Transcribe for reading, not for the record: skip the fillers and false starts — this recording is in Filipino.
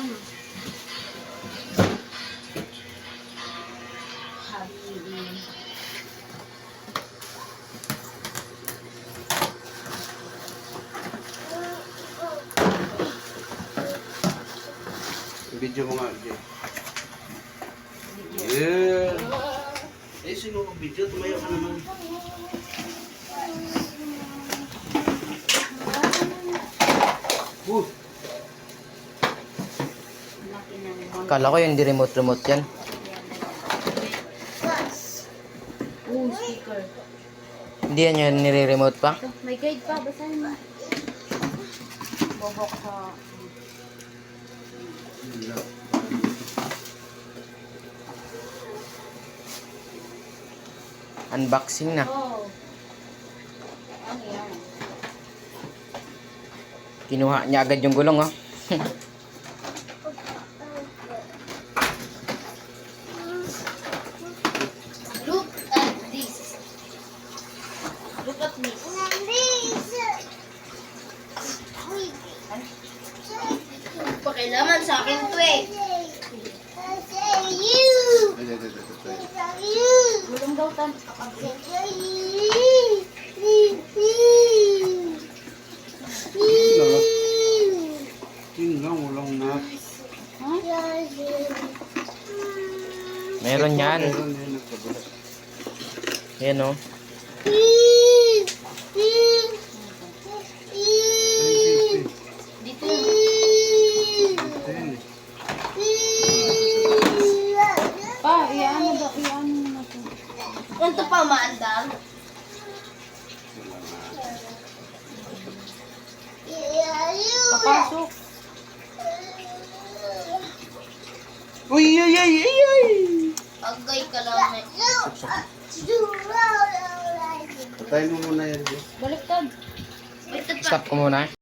ano. Habibi. Video mo nga, Jay. Yeah. Eh, sino ang video? Tumayo ka naman. Kala ko yung di remote yan. Speaker. Hindi yan yung nire-remote pa. Ito, may guide pa. Basahin mo. Bobok sa... Unboxing na. Oh. Ano yan? Kinuha niya agad yung gulong, oh. Look at this. Look at me. Pakilaman sa akin to eh. Gulong daw tan. Tingnan, walang na. Meron yan. Yan, oh. Dito yun. Pa, iyan na to. Unto pa maandang. Papasok. Uy, ay, ay, ay, ay! Agay ka lang eh. Patayin mo muna yan, Jay. Baliktad. Baliktad pa. Stop ko muna.